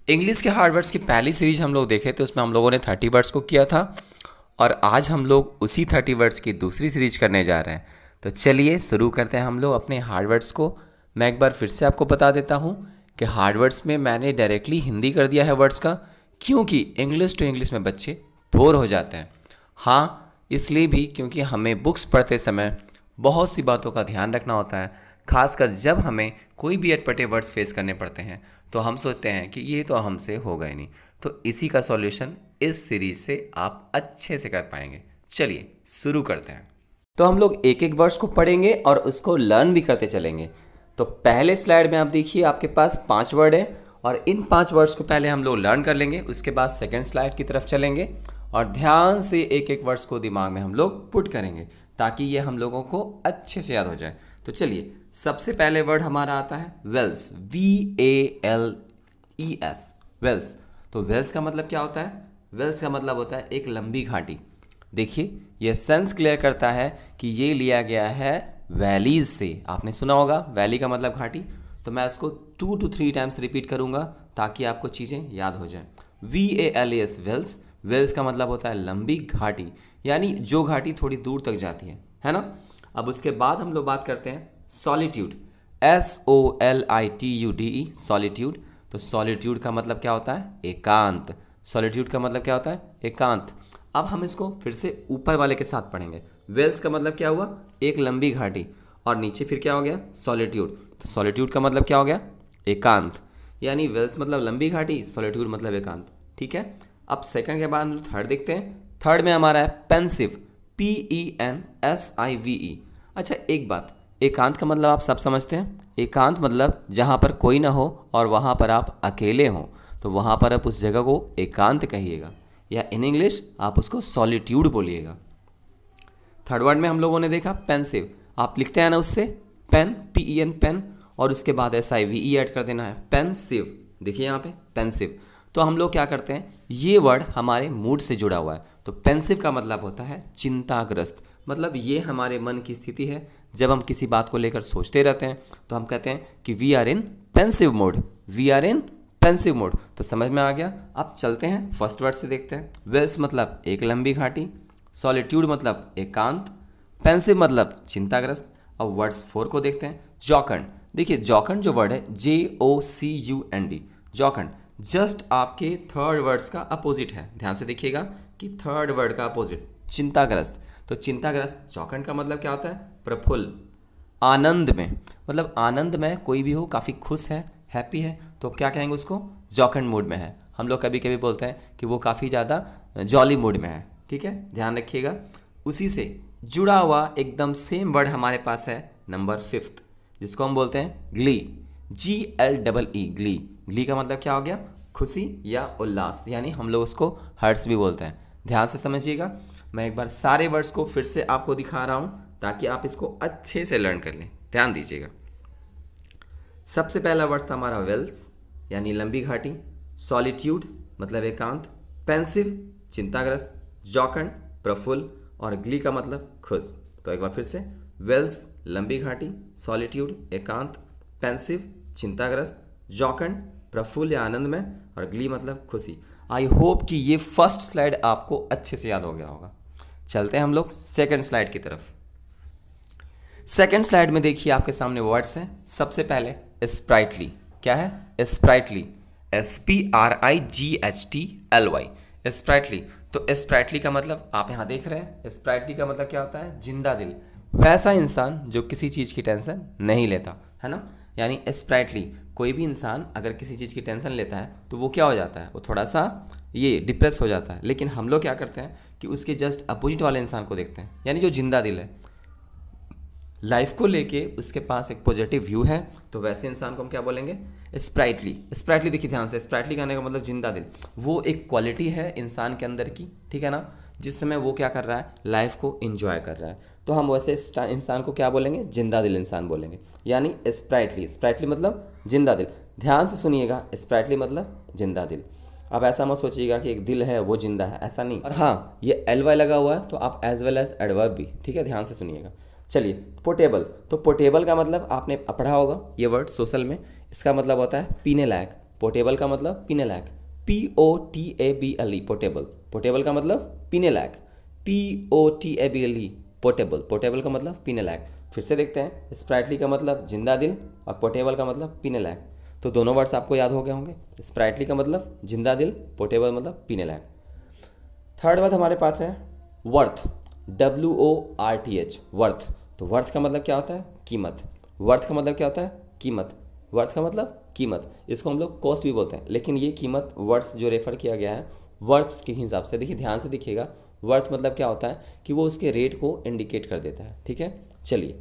English के hard words की पहली सीरीज हम लोग देखे थे, उसमें हम लोगों ने 30 वर्ड्स को किया था और आज हम लोग उसी 30 वर्ड्स की दूसरी सीरीज करने जा रहे हैं। तो चलिए शुरू करते हैं हम लोग अपने हार्ड वर्ड्स को। मैं एक बार फिर से आपको बता देता हूँ कि हार्ड वर्ड्स में मैंने डायरेक्टली हिंदी कर दिया है वर्ड्स का, क्योंकि इंग्लिश टू इंग्लिश में बच्चे बोर हो जाते हैं। हाँ, इसलिए भी क्योंकि हमें बुक्स पढ़ते समय बहुत सी बातों का ध्यान रखना होता है, खासकर जब हमें कोई भी अटपटे वर्ड्स फेस करने पड़ते हैं तो हम सोचते हैं कि ये तो हमसे होगा ही नहीं। तो इसी का सॉल्यूशन इस सीरीज से आप अच्छे से कर पाएंगे। चलिए शुरू करते हैं। तो हम लोग एक एक वर्ड्स को पढ़ेंगे और उसको लर्न भी करते चलेंगे। तो पहले स्लाइड में आप देखिए, आपके पास 5 वर्ड हैं और इन 5 वर्ड्स को पहले हम लोग लर्न कर लेंगे, उसके बाद सेकेंड स्लाइड की तरफ चलेंगे और ध्यान से एक एक वर्ड्स को दिमाग में हम लोग पुट करेंगे ताकि ये हम लोगों को अच्छे से याद हो जाए। तो चलिए, सबसे पहले वर्ड हमारा आता है वेल्स, VALES, वेल्स। तो वेल्स का मतलब क्या होता है? वेल्स का मतलब होता है एक लंबी घाटी। देखिए, यह सेंस क्लियर करता है कि ये लिया गया है वैलीज से। आपने सुना होगा वैली का मतलब घाटी, तो मैं इसको 2 to 3 टाइम्स रिपीट करूंगा ताकि आपको चीज़ें याद हो जाएं। VALES, Wales. वेल्स का मतलब होता है लंबी घाटी, यानी जो घाटी थोड़ी दूर तक जाती है ना। अब उसके बाद हम लोग बात करते हैं सॉलिट्यूड, SOLITUDE, सॉलिट्यूड। तो सॉलिट्यूड का मतलब क्या होता है? एकांत। सॉलिट्यूड का मतलब क्या होता है? एकांत। अब हम इसको फिर से ऊपर वाले के साथ पढ़ेंगे। वेल्स का मतलब क्या हुआ? एक लंबी घाटी, और नीचे फिर क्या हो गया? सॉलिट्यूड। तो सॉलिट्यूड का मतलब क्या हो गया? एकांत। यानी वेल्स मतलब लंबी घाटी, सॉलिट्यूड मतलब एकांत। ठीक है। अब सेकंड के बाद हम थर्ड देखते हैं। थर्ड में हमारा है पेंसिव, PENSIVE। अच्छा, एक बात, एकांत का मतलब आप सब समझते हैं। एकांत मतलब जहाँ पर कोई ना हो और वहाँ पर आप अकेले हों, तो वहाँ पर आप उस जगह को एकांत कहिएगा, या इन इंग्लिश आप उसको सॉलिट्यूड बोलिएगा। थर्ड वर्ड में हम लोगों ने देखा पेंसिव। आप लिखते हैं ना उससे पेन, PEN, पेन, और उसके बाद SIVE ऐड कर देना है, पेंसिव। देखिए यहाँ पे पेंसिव। तो हम लोग क्या करते हैं, ये वर्ड हमारे मूड से जुड़ा हुआ है। तो पेंसिव का मतलब होता है चिंताग्रस्त। मतलब ये हमारे मन की स्थिति है, जब हम किसी बात को लेकर सोचते रहते हैं तो हम कहते हैं कि we are in pensive mode, we are in pensive mode. तो समझ में आ गया। अब चलते हैं फर्स्ट वर्ड से देखते हैं। वेल्स मतलब एक लंबी घाटी, सॉलिट्यूड मतलब एकांत, पेंसिव मतलब चिंताग्रस्त। अब वर्ड्स 4 को देखते हैं। जौखंड। देखिए, जौखंड जो वर्ड है, JOCUND, जौखंड जस्ट आपके थर्ड वर्ड्स का अपोजिट है। ध्यान से देखिएगा कि थर्ड वर्ड का अपोजिट चिंताग्रस्त। तो चिंताग्रस्त, जौखंड का मतलब क्या होता है? प्रफुल्ल, आनंद में। मतलब आनंद में कोई भी हो, काफ़ी खुश है, हैप्पी है, तो क्या कहेंगे उसको? जौखंड मूड में है। हम लोग कभी कभी बोलते हैं कि वो काफ़ी ज़्यादा जॉली मूड में है। ठीक है, ध्यान रखिएगा। उसी से जुड़ा हुआ एकदम सेम वर्ड हमारे पास है नंबर 5, जिसको हम बोलते हैं ग्ली, GLEE, ग्ली। ग्ली का मतलब क्या हो गया? खुशी या उल्लास, यानी हम लोग उसको हर्ष भी बोलते हैं। ध्यान से समझिएगा। मैं एक बार सारे वर्ड्स को फिर से आपको दिखा रहा हूँ ताकि आप इसको अच्छे से लर्न कर लें। ध्यान दीजिएगा। सबसे पहला वर्ड था हमारा वेल्स, यानी लंबी घाटी, सॉलिट्यूड मतलब एकांत, पेंसिव चिंताग्रस्त, जौखंड प्रफुल्ल, और ग्ली का मतलब खुश। तो एक बार फिर से, वेल्स लंबी घाटी, सॉलिट्यूड एकांत, पेंसिव चिंताग्रस्त, जौखंड प्रफुल्ल या आनंद में, और ग्ली मतलब खुशी। आई होप कि ये फर्स्ट स्लाइड आपको अच्छे से याद हो गया होगा। चलते हैं हम लोग सेकंड स्लाइड की तरफ। सेकंड स्लाइड में देखिए आपके सामने वर्ड्स हैं। सबसे पहले स्प्राइटली। क्या है? Sprightly, SPRIGHTLY, sprightly. तो स्प्राइटली का मतलब आप यहाँ देख रहे हैं, स्प्राइटली का मतलब क्या होता है? जिंदा दिल। वैसा इंसान जो किसी चीज़ की टेंशन नहीं लेता, है ना। यानी स्प्राइटली, कोई भी इंसान अगर किसी चीज़ की टेंशन लेता है तो वो क्या हो जाता है? वो थोड़ा सा ये डिप्रेस हो जाता है। लेकिन हम लोग क्या करते हैं कि उसके जस्ट अपोजिट वाले इंसान को देखते हैं, यानी जो जिंदा दिल है, लाइफ को लेके उसके पास एक पॉजिटिव व्यू है, तो वैसे इंसान को हम क्या बोलेंगे? स्प्राइटली। स्प्राइटली देखिए ध्यान से, स्प्राइटली कहने का मतलब जिंदा दिल। वो एक क्वालिटी है इंसान के अंदर की, ठीक है ना, जिस समय वो क्या कर रहा है? लाइफ को एंजॉय कर रहा है। तो हम वैसे इंसान को क्या बोलेंगे? जिंदा दिल इंसान बोलेंगे, यानी स्प्राइटली। स्प्राइटली मतलब जिंदा दिल। ध्यान से सुनिएगा, स्प्राइटली मतलब जिंदा दिल। अब ऐसा मत सोचिएगा कि एक दिल है वो जिंदा है, ऐसा नहीं। और हाँ, ये LY लगा हुआ है तो आप एज वेल एज एडवर्ब भी, ठीक है, ध्यान से सुनिएगा। चलिए, पोर्टेबल। तो पोर्टेबल का मतलब आपने पढ़ा होगा ये वर्ड सोशल में। इसका मतलब होता है पीने लायक, पोर्टेबल का मतलब पीने लायक, POTABLE पोर्टेबल, पोर्टेबल का मतलब पीने लायक, POTABLE पोर्टेबल, पोर्टेबल का मतलब पीने लायक। फिर से देखते हैं, स्प्राइटली का मतलब जिंदा दिल और पोर्टेबल का मतलब पीने लायक। तो दोनों वर्ड्स आपको याद हो गए होंगे, स्प्राइटली का मतलब जिंदा दिल, पोर्टेबल मतलब पीने लायक। थर्ड वर्ड हमारे पास है वर्थ, WORTH, वर्थ। तो वर्थ का मतलब क्या होता है? कीमत। वर्थ का मतलब क्या होता है? कीमत। वर्थ का मतलब कीमत, इसको हम लोग कॉस्ट भी बोलते हैं, लेकिन ये कीमत वर्ड्स जो रेफर किया गया है वर्थ के हिसाब से, देखिए ध्यान से देखिएगा, वर्थ मतलब क्या होता है कि वो उसके रेट को इंडिकेट कर देता है, ठीक है। चलिए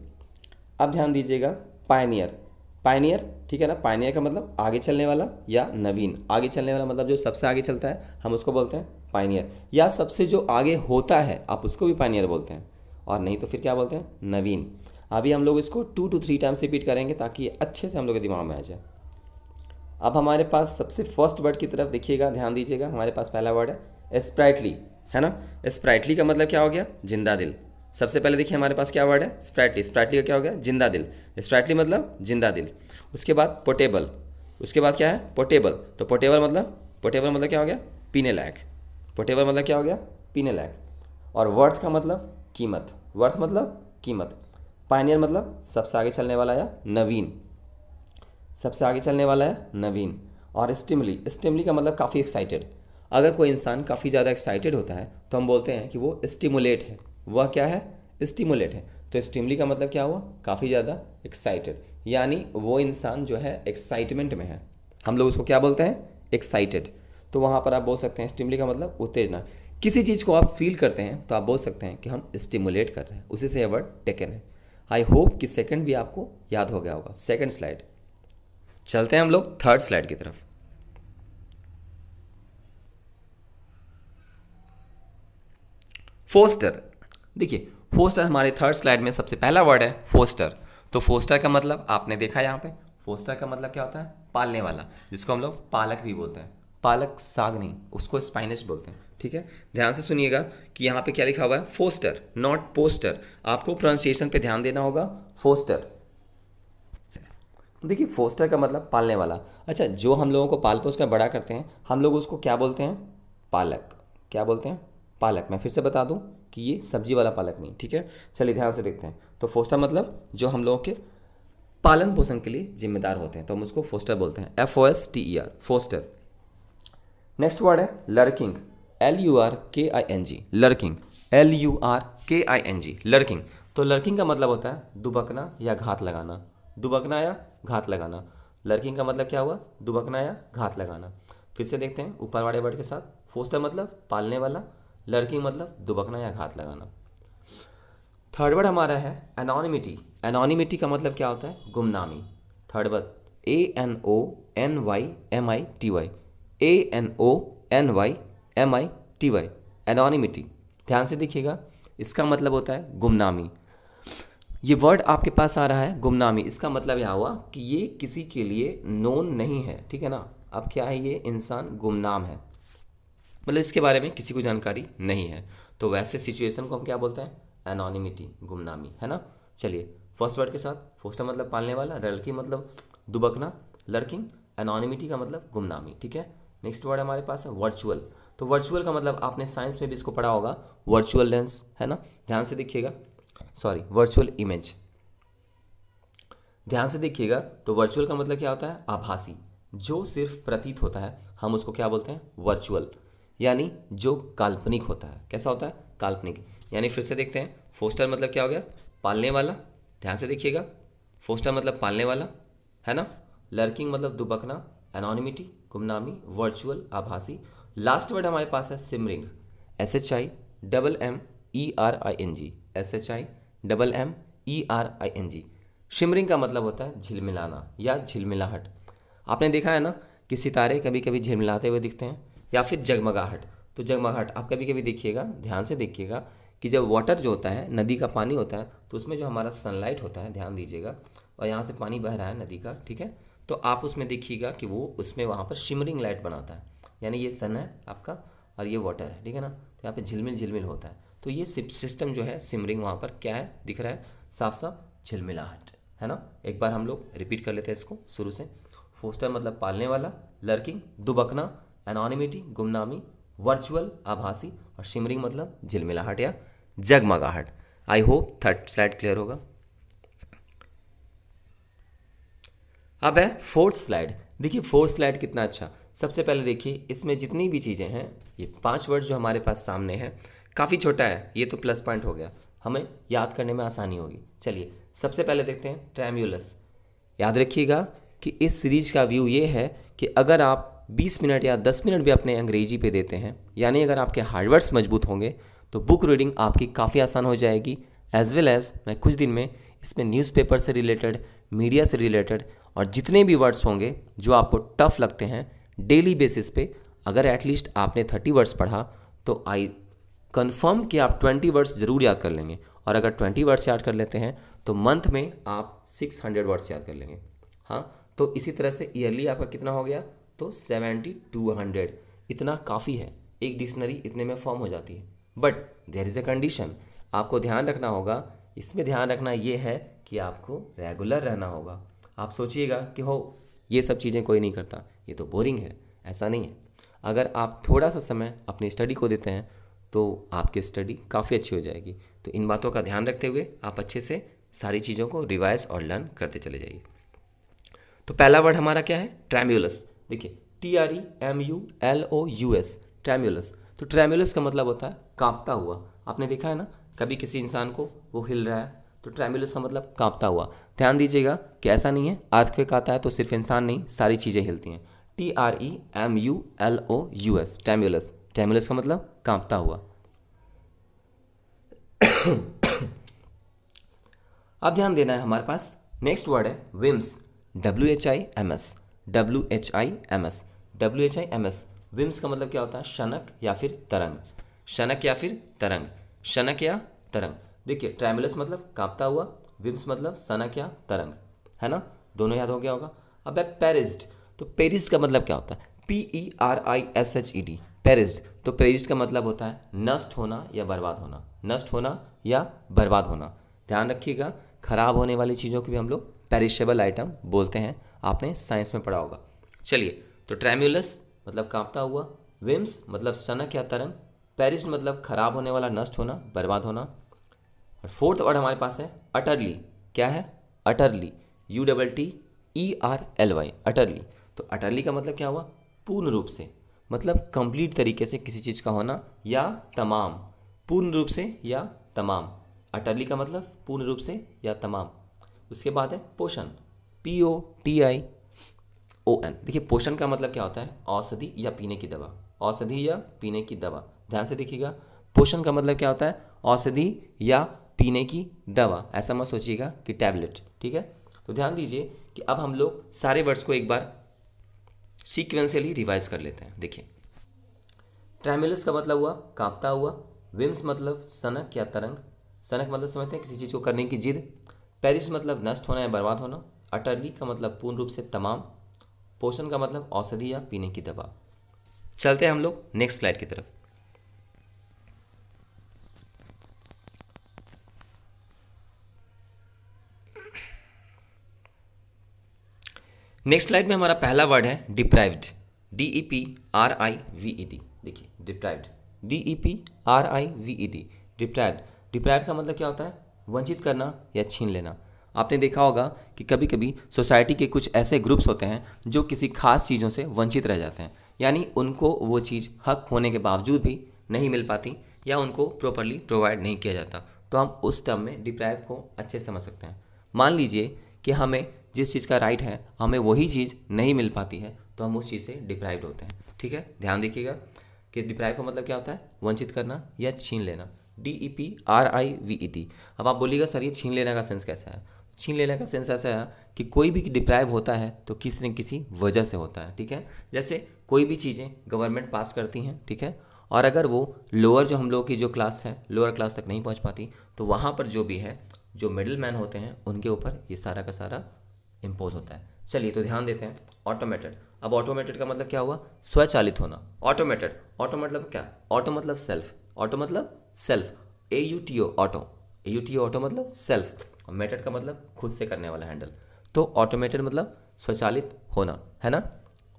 अब ध्यान दीजिएगा, पायनियर, पायनियर, ठीक है ना। पायनियर का मतलब आगे चलने वाला या नवीन, आगे चलने वाला मतलब जो सबसे आगे चलता है हम उसको बोलते हैं पायनियर, या सबसे जो आगे होता है आप उसको भी पायनियर बोलते हैं, और नहीं तो फिर क्या बोलते हैं? नवीन। अभी हम लोग इसको 2 to 3 टाइम्स रिपीट करेंगे ताकि ये अच्छे से हम लोग के दिमाग में आ जाए। अब हमारे पास सबसे फर्स्ट वर्ड की तरफ देखिएगा, ध्यान दीजिएगा, हमारे पास पहला वर्ड है स्प्राइटली, है ना। स्प्राइटली का मतलब क्या हो गया? जिंदा दिल। सबसे पहले देखिए हमारे पास क्या वर्ड है? स्प्राइटली, स्प्राइटली का क्या हो गया? जिंदा दिल, स्प्राइटली मतलब जिंदा दिल। उसके बाद पोर्टेबल, उसके बाद क्या है? पोर्टेबल, तो पोर्टेबल मतलब, पोर्टेबल मतलब क्या हो गया? पीने लायक, पोर्टेबल मतलब क्या हो गया? पीने लायक। और वर्थ का मतलब कीमत, वर्थ मतलब कीमत। पायनियर मतलब सबसे आगे चलने वाला या नवीन, सबसे आगे चलने वाला है नवीन। और स्टिमुली, स्टिमुली का मतलब काफ़ी एक्साइटेड। अगर कोई इंसान काफ़ी ज़्यादा एक्साइटेड होता है तो हम बोलते हैं कि वो स्टिमुलेट है, वह क्या है? स्टिमुलेट है। तो स्टिमुली का मतलब क्या हुआ? काफ़ी ज़्यादा एक्साइटेड, यानी वो इंसान जो है एक्साइटमेंट में है, हम लोग उसको क्या बोलते हैं? एक्साइटेड। तो वहाँ पर आप बोल सकते हैं स्टिमुली का मतलब उत्तेजना। किसी चीज़ को आप फील करते हैं तो आप बोल सकते हैं कि हम स्टिमुलेट कर रहे हैं, उसी से यह वर्ड टेकन है। आई होप कि सेकंड भी आपको याद हो गया होगा। सेकंड स्लाइड, चलते हैं हम लोग थर्ड स्लाइड की तरफ। फोस्टर, देखिए फोस्टर हमारे थर्ड स्लाइड में सबसे पहला वर्ड है फोस्टर। तो फोस्टर का मतलब आपने देखा यहाँ पे, फोस्टर का मतलब क्या होता है? पालने वाला, जिसको हम लोग पालक भी बोलते हैं। पालक साग नहीं, उसको स्पाइनच बोलते हैं, ठीक है। ध्यान से सुनिएगा कि यहाँ पे क्या लिखा हुआ है? Foster, not poster. आपको प्रोनाउंसिएशन पे ध्यान देना होगा, फोस्टर। देखिए फोस्टर का मतलब पालने वाला। अच्छा, जो हम लोगों को पाल पोस कर बड़ा करते हैं हम लोग उसको क्या बोलते हैं? पालक। क्या बोलते हैं? पालक। मैं फिर से बता दूं कि ये सब्जी वाला पालक नहीं, ठीक है। चलिए ध्यान से देखते हैं। तो फोस्टर मतलब जो हम लोगों के पालन पोषण के लिए जिम्मेदार होते हैं, तो हम उसको फोस्टर बोलते हैं, FOSTER, फोस्टर। नेक्स्ट वर्ड है lurking, LURKING, lurking, LURKING, lurking. तो लर्किंग का मतलब होता है दुबकना या घात लगाना, दुबकना या घात लगाना। लर्किंग का मतलब क्या हुआ? दुबकना या घात लगाना। फिर से देखते हैं ऊपर वाले वर्ड के साथ, फोस्टर मतलब पालने वाला, लर्किंग मतलब दुबकना या घात लगाना। थर्ड वर्ड हमारा है एनोनिमिटी। एनोनिमिटी का मतलब क्या होता है? गुमनामी। Third word ANONYMITY, ANONYMITY, anonymity. ध्यान से देखिएगा, इसका मतलब होता है गुमनामी। ये वर्ड आपके पास आ रहा है गुमनामी, इसका मतलब यह हुआ कि ये किसी के लिए नोन नहीं है, ठीक है ना। अब क्या है? ये इंसान गुमनाम है, मतलब इसके बारे में किसी को जानकारी नहीं है। तो वैसे सिचुएशन को हम क्या बोलते हैं? एनोनिमिटी, गुमनामी, है ना। चलिए फर्स्ट वर्ड के साथ, फोस्टर मतलब पालने वाला, लड़की मतलब दुबकना, लर्किंग, एनोनिमिटी का मतलब गुमनामी, ठीक है। नेक्स्ट वर्ड हमारे पास है वर्चुअल। तो वर्चुअल का मतलब आपने साइंस में भी इसको पढ़ा होगा, वर्चुअल लेंस, है ना। ध्यान से देखिएगा, सॉरी वर्चुअल इमेज। ध्यान से देखिएगा, तो वर्चुअल का मतलब क्या होता है? आभासी, जो सिर्फ प्रतीत होता है हम उसको क्या बोलते हैं? वर्चुअल, यानी जो काल्पनिक होता है। कैसा होता है? काल्पनिक। यानी फिर से देखते हैं, फोस्टर मतलब क्या हो गया? पालने वाला। ध्यान से देखिएगा, फोस्टर मतलब पालने वाला, है ना। लर्किंग मतलब दुबकना, एनोनिमिटी गुमनामी, वर्चुअल आभासी। लास्ट वर्ड हमारे पास है सिमरिंग, SHIMMERING, SHIMMERING। शिमरिंग का मतलब होता है झिलमिलाना या झिलमिलाहट। आपने देखा है ना कि सितारे कभी कभी झिलमिलाते हुए दिखते हैं, या फिर जगमगाहट। तो जगमगाहट आप कभी कभी देखिएगा, ध्यान से देखिएगा कि जब वाटर जो होता है, नदी का पानी होता है, तो उसमें जो हमारा सनलाइट होता है, ध्यान दीजिएगा, और यहाँ से पानी बह रहा है नदी का, ठीक है। तो आप उसमें देखिएगा कि वो उसमें वहाँ पर शिमरिंग लाइट बनाता है, यानी ये सन है आपका और ये वाटर है, ठीक है ना। तो यहाँ पे झिलमिल झिलमिल होता है। तो ये सिस्टम जो है सिमरिंग, वहाँ पर क्या है दिख रहा है? साफ साफ झिलमिलाहट, है ना। एक बार हम लोग रिपीट कर लेते हैं इसको शुरू से। फोस्टर मतलब पालने वाला, लर्किंग दुबकना, एनोनिमिटी गुमनामी, वर्चुअल आभासी, और शिमरिंग मतलब झिलमिलाहट या जगमगाहट। I hope third slide clear होगा। अब है फोर्थ स्लाइड। देखिए फोर्थ स्लाइड कितना अच्छा। सबसे पहले देखिए इसमें जितनी भी चीज़ें हैं, ये 5 वर्ड जो हमारे पास सामने है, काफ़ी छोटा है, ये तो प्लस पॉइंट हो गया, हमें याद करने में आसानी होगी। चलिए सबसे पहले देखते हैं ट्रेम्युलस। याद रखिएगा कि इस सीरीज का व्यू ये है कि अगर आप 20 मिनट या 10 मिनट भी अपने अंग्रेजी पे देते हैं, यानी अगर आपके हार्डवर्ड्स मजबूत होंगे तो बुक रीडिंग आपकी काफ़ी आसान हो जाएगी। एज वेल एज मैं कुछ दिन में इसमें न्यूज़पेपर से रिलेटेड, मीडिया से रिलेटेड और जितने भी वर्ड्स होंगे जो आपको टफ लगते हैं डेली बेसिस पे, अगर एटलीस्ट आपने 30 वर्ड्स पढ़ा तो आई कंफर्म कि आप 20 वर्ड्स ज़रूर याद कर लेंगे। और अगर 20 वर्ड्स याद कर लेते हैं तो मंथ में आप 600 वर्ड्स याद कर लेंगे। हाँ, तो इसी तरह से ईयरली आपका कितना हो गया, तो 7200। इतना काफ़ी है, एक डिक्शनरी इतने में फॉर्म हो जाती है। But there is a condition, आपको ध्यान रखना होगा। इसमें ध्यान रखना ये है कि आपको रेगुलर रहना होगा। आप सोचिएगा कि हो ये सब चीज़ें कोई नहीं करता, ये तो बोरिंग है, ऐसा नहीं है। अगर आप थोड़ा सा समय अपनी स्टडी को देते हैं तो आपकी स्टडी काफ़ी अच्छी हो जाएगी। तो इन बातों का ध्यान रखते हुए आप अच्छे से सारी चीज़ों को रिवाइज और लर्न करते चले जाइए। तो पहला वर्ड हमारा क्या है, ट्रेम्युलस। देखिए TREMULOUS, ट्रेम्युलस। तो ट्रेम्युलस का मतलब होता है कांपता हुआ। आपने देखा है ना, कभी किसी इंसान को वो हिल रहा है तो ट्रेम्युलस का मतलब कांपता हुआ। ध्यान दीजिएगा कि ऐसा नहीं है अर्थक्वेक आता है तो सिर्फ इंसान नहीं, सारी चीज़ें हिलती हैं। TREMULOUS, ट्रेम्युलस। ट्रेम्युलस का मतलब कांपता हुआ। अब ध्यान देना है हमारे पास, नेक्स्ट वर्ड है whims. WHIMS, WHIMS, WHIMS। Whims का मतलब क्या होता है, शनक या फिर तरंग। शनक या फिर तरंग, शनक या तरंग। देखिए ट्रेम्युलस मतलब कांपता हुआ, विम्स मतलब सनक या तरंग, है ना, दोनों याद हो गया होगा। अब है पेरिस्ड। तो पेरिस्ड का मतलब क्या होता है, PERISHED, पेरिस्ड। तो पेरिस्ड का मतलब होता है नष्ट होना या बर्बाद होना, नष्ट होना या बर्बाद होना। ध्यान रखिएगा, खराब होने वाली चीज़ों को भी हम लोग पेरिशेबल आइटम बोलते हैं, आपने साइंस में पढ़ा होगा। चलिए, तो ट्रेम्युलस मतलब कांपता हुआ, विम्स मतलब सनक या तरंग, पेरिस्ड मतलब खराब होने वाला, नष्ट होना, बर्बाद होना। और फोर्थ वर्ड हमारे पास है अटरली। क्या है, अटरली, UTTERLY, अटरली। तो अटरली का मतलब क्या हुआ, पूर्ण रूप से, मतलब कंप्लीट तरीके से किसी चीज़ का होना या तमाम, पूर्ण रूप से या तमाम। अटरली का मतलब पूर्ण रूप से या तमाम। उसके बाद है पोषण, POTION। देखिए पोषण का मतलब क्या होता है, औषधि या पीने की दवा, औषधि या पीने की दवा। ध्यान से देखिएगा, पोषण का मतलब क्या होता है, औषधि या पीने की दवा। ऐसा मत सोचिएगा कि टैबलेट, ठीक है। तो ध्यान दीजिए कि अब हम लोग सारे वर्ड्स को एक बार सीक्वेंशियली रिवाइज कर लेते हैं। देखिए ट्रेम्युलस का मतलब हुआ कांपता हुआ, विम्स मतलब सनक या तरंग, सनक मतलब समझते हैं किसी चीज़ को करने की जिद, पेरिस मतलब नष्ट होना या बर्बाद होना, अटरली का मतलब पूर्ण रूप से तमाम, पोषण का मतलब औषधि या पीने की दवा। चलते हैं हम लोग नेक्स्ट स्लाइड की तरफ। नेक्स्ट स्लाइड में हमारा पहला वर्ड है डिप्राइव्ड, DEPRIVED। देखिए डिप्राइव्ड, DEPRIVED, डिप्राइव्ड। डिप्राइव्ड का मतलब क्या होता है, वंचित करना या छीन लेना। आपने देखा होगा कि कभी कभी सोसाइटी के कुछ ऐसे ग्रुप्स होते हैं जो किसी खास चीज़ों से वंचित रह जाते हैं, यानी उनको वो चीज़ हक होने के बावजूद भी नहीं मिल पाती या उनको प्रॉपरली प्रोवाइड नहीं किया जाता। तो हम उस टर्म में डिप्राइव को अच्छे से समझ सकते हैं। मान लीजिए कि हमें जिस चीज़ का राइट है, हमें वही चीज़ नहीं मिल पाती है, तो हम उस चीज़ से डिप्राइव्ड होते हैं। ठीक है, ध्यान देखिएगा कि डिप्राइव का मतलब क्या होता है, वंचित करना या छीन लेना, DEPRIVED। अब आप बोलिएगा सर ये छीन लेने का सेंस कैसा है। छीन लेने का सेंस ऐसा है कि कोई भी डिप्राइव होता है तो किसी न किसी वजह से होता है। ठीक है, जैसे कोई भी चीज़ें गवर्नमेंट पास करती हैं, ठीक है, और अगर वो लोअर जो हम लोग की जो क्लास है, लोअर क्लास तक नहीं पहुंच पाती, तो वहाँ पर जो भी है, जो मिडिल मैन होते हैं, उनके ऊपर ये सारा का सारा इम्पोज होता है। चलिए तो ध्यान देते हैं, ऑटोमेटेड। अब ऑटोमेटेड का मतलब क्या हुआ, स्वचालित होना। ऑटोमेटेड, ऑटो मतलब क्या, ऑटो मतलब सेल्फ, ऑटो मतलब self, AUTO auto, AUTO auto मतलब सेल्फ, और मेटेड का मतलब खुद से करने वाला हैंडल। तो ऑटोमेटेड मतलब स्वचालित होना, है ना।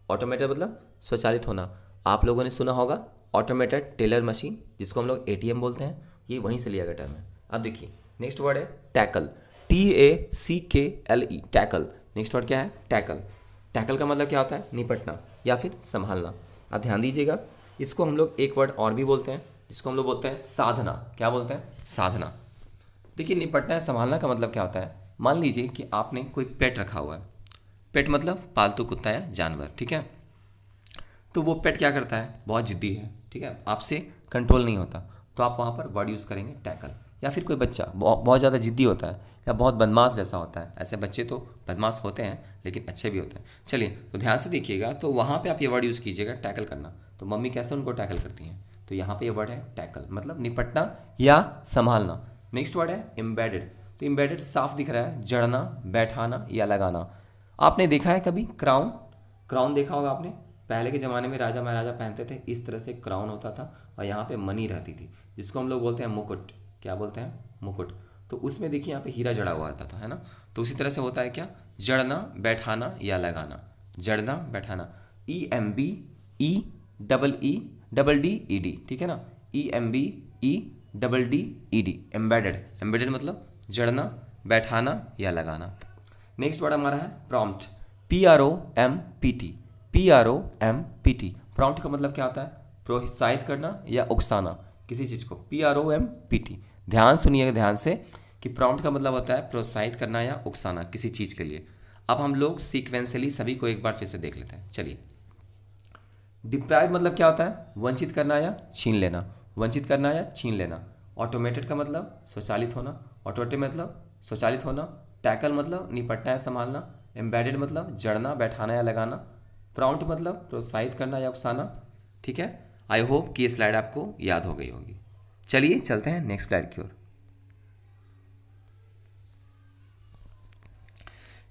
ऑटोमेटेड मतलब स्वचालित होना। आप लोगों ने सुना होगा ऑटोमेटेड टेलर मशीन, जिसको हम लोग ATM बोलते हैं, ये वहीं से लिया गया टर्म है। अब देखिए नेक्स्ट वर्ड है tackle, TACKLE, tackle. Next word क्या है? टैकल। टैकल का मतलब क्या होता है? निपटना या फिर संभालना। अब ध्यान दीजिएगा, इसको हम लोग एक वर्ड और भी बोलते हैं, जिसको हम लोग बोलते हैं साधना। क्या बोलते हैं? साधना। देखिए निपटना या संभालना का मतलब क्या होता है? मान लीजिए कि आपने कोई पेट रखा हुआ है, पेट मतलब पालतू कुत्ता या जानवर, ठीक है। तो वो पेट क्या करता है? बहुत जिद्दी है, ठीक है, आपसे कंट्रोल नहीं होता, तो आप वहाँ पर वर्ड यूज़ करेंगे टैकल। या फिर कोई बच्चा बहुत ज़्यादा जिद्दी होता है या बहुत बदमाश जैसा होता है, ऐसे बच्चे तो बदमाश होते हैं लेकिन अच्छे भी होते हैं। चलिए तो ध्यान से देखिएगा, तो वहाँ पे आप ये वर्ड यूज़ कीजिएगा टैकल करना। तो मम्मी कैसे उनको टैकल करती हैं, तो यहाँ पे ये वर्ड है टैकल, मतलब निपटना या संभालना। नेक्स्ट वर्ड है एम्बेडेड। तो एम्बेडेड साफ दिख रहा है, जड़ना, बैठाना या लगाना। आपने देखा है कभी क्राउन? क्राउन देखा होगा आपने, पहले के ज़माने में राजा महाराजा पहनते थे, इस तरह से क्राउन होता था और यहाँ पे मनी रहती थी, जिसको हम लोग बोलते हैं मुकुट। क्या बोलते हैं? मुकुट। तो उसमें देखिए यहाँ पे हीरा जड़ा हुआ आता था, है ना। तो उसी तरह से होता है क्या? जड़ना, बैठाना या लगाना। जड़ना, बैठाना। EMBEEDD, ठीक है ना। EMBEEDD, embedded. एम्बेडेड मतलब जड़ना, बैठाना या लगाना। नेक्स्ट वर्ड हमारा है प्रॉम्प्ट, PROMPT। PROMPT। प्रॉम्प्ट का मतलब क्या होता है? प्रोत्साहित करना या उकसाना किसी चीज़ को, PROMPT। ध्यान सुनिएगा ध्यान से कि प्रॉम्प्ट का मतलब होता है प्रोत्साहित करना या उकसाना किसी चीज़ के लिए। अब हम लोग सीक्वेंसली सभी को एक बार फिर से देख लेते हैं। चलिए, डिप्राइव मतलब क्या होता है? वंचित करना या छीन लेना। वंचित करना या छीन लेना। ऑटोमेटेड का मतलब स्वचालित होना। ऑटोमेटेड मतलब स्वचालित होना। टैकल मतलब निपटना या संभालना। एम्बेडेड मतलब जड़ना, बैठाना या लगाना। प्रॉम्प्ट मतलब प्रोत्साहित करना या उकसाना। ठीक है, आई होप कि ये स्लाइड आपको याद हो गई होगी। चलिए चलते हैं नेक्स्ट स्लाइड की ओर।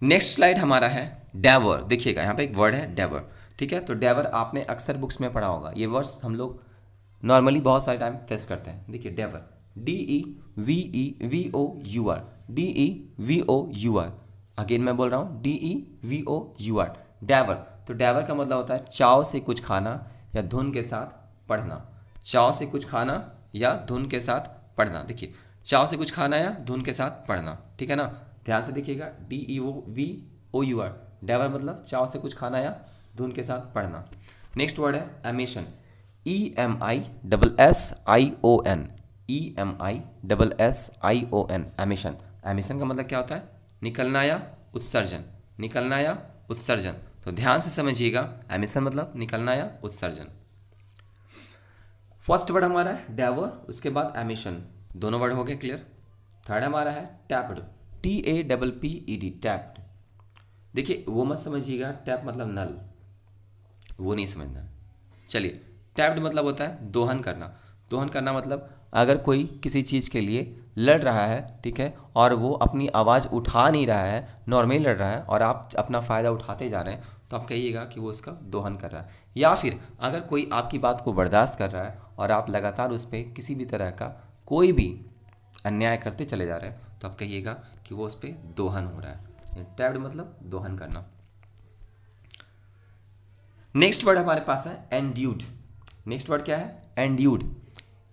नेक्स्ट स्लाइड हमारा है डेवर। देखिएगा यहाँ पे एक वर्ड है डेवर, ठीक है। तो डेवर आपने अक्सर बुक्स में पढ़ा होगा, ये वर्ड्स हम लोग नॉर्मली बहुत सारे टाइम फेस करते हैं। देखिए डेवर, DEVEVOUR, DEVOUR। अगेन मैं बोल रहा हूँ DEVOUR, डेवर। तो डेवर का मतलब होता है चाव से कुछ खाना या धुन के साथ पढ़ना। चाव से कुछ खाना या धुन के साथ पढ़ना। देखिए चाव से कुछ खाना या धुन के साथ पढ़ना, ठीक है ना। ध्यान से देखिएगा, DEVOUR, डेवर मतलब चाव से कुछ खाना या धुन के साथ पढ़ना। नेक्स्ट वर्ड है emission, EMISSION, EMISSION, emission. Emission का मतलब क्या होता है? निकलना या उत्सर्जन। निकलना या उत्सर्जन। तो ध्यान से समझिएगा, एमिशन मतलब निकलना या उत्सर्जन। फर्स्ट वर्ड हमारा है डेवर, उसके बाद एमिशन, दोनों वर्ड हो गए क्लियर। थर्ड हमारा है टैप्ड, TAPPED, टैप्ड। देखिए वो मत समझिएगा टैप मतलब नल, वो नहीं समझना। चलिए, टैप्ड मतलब होता है दोहन करना। दोहन करना मतलब अगर कोई किसी चीज़ के लिए लड़ रहा है, ठीक है, और वो अपनी आवाज़ उठा नहीं रहा है, नॉर्मली लड़ रहा है और आप अपना फ़ायदा उठाते जा रहे हैं, तो आप कहिएगा कि वो उसका दोहन कर रहा है। या फिर अगर कोई आपकी बात को बर्दाश्त कर रहा है और आप लगातार उस पर किसी भी तरह का कोई भी अन्याय करते चले जा रहे हैं, तो आप कहिएगा कि वो उस पर दोहन हो रहा है। टैप्ड मतलब दोहन करना। नेक्स्ट वर्ड हमारे पास है एंड्यूड। नेक्स्ट वर्ड क्या है? एंड्यूड,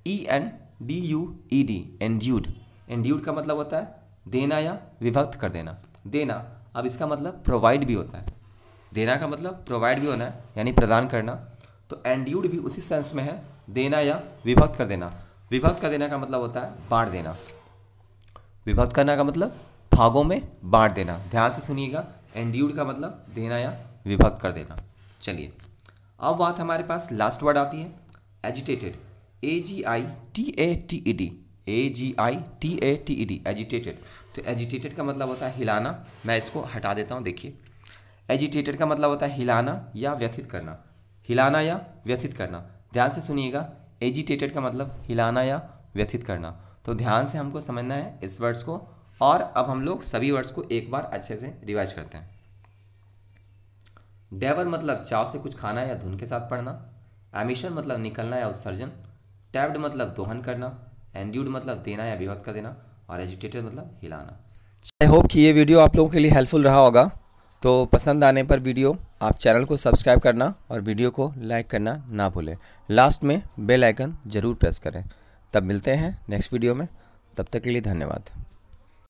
ENDUED, एंड्यूड। एंड्यूड का मतलब होता है देना या विभक्त कर देना। देना, अब इसका मतलब प्रोवाइड भी होता है। देना का मतलब प्रोवाइड भी होना है, यानी प्रदान करना। तो एंड्यूड भी उसी सेंस में है, देना या विभक्त कर देना। विभक्त कर देना का मतलब होता है बांट देना। विभक्त करना का मतलब भागों में बांट देना। ध्यान से सुनिएगा, एंड्यूड का मतलब देना या विभक्त कर देना। चलिए, अब बात हमारे पास लास्ट वर्ड आती है एजिटेटेड, AGITATED, AGITATED, एजिटेटेड। तो एजिटेटेड का मतलब होता है हिलाना। मैं इसको हटा देता हूँ। देखिए, एजिटेटेड का मतलब होता है हिलाना या व्यथित करना। हिलाना या व्यथित करना। ध्यान से सुनिएगा, एजिटेटेड का मतलब हिलाना या व्यथित करना। तो ध्यान से हमको समझना है इस वर्ड्स को, और अब हम लोग सभी वर्ड्स को एक बार अच्छे से रिवाइज करते हैं। डेवर मतलब चाव से कुछ खाना या धुन के साथ पढ़ना। एमिशन मतलब निकलना या उत्सर्जन। टैप्ड मतलब दोहन करना। एंड्यूड मतलब देना या विभक्त कर देना। और एजिटेटेड मतलब हिलाना। आई होप कि ये वीडियो आप लोगों के लिए हेल्पफुल रहा होगा। तो पसंद आने पर वीडियो आप चैनल को सब्सक्राइब करना और वीडियो को लाइक करना ना भूलें। लास्ट में बेल आइकन ज़रूर प्रेस करें। तब मिलते हैं नेक्स्ट वीडियो में, तब तक के लिए धन्यवाद।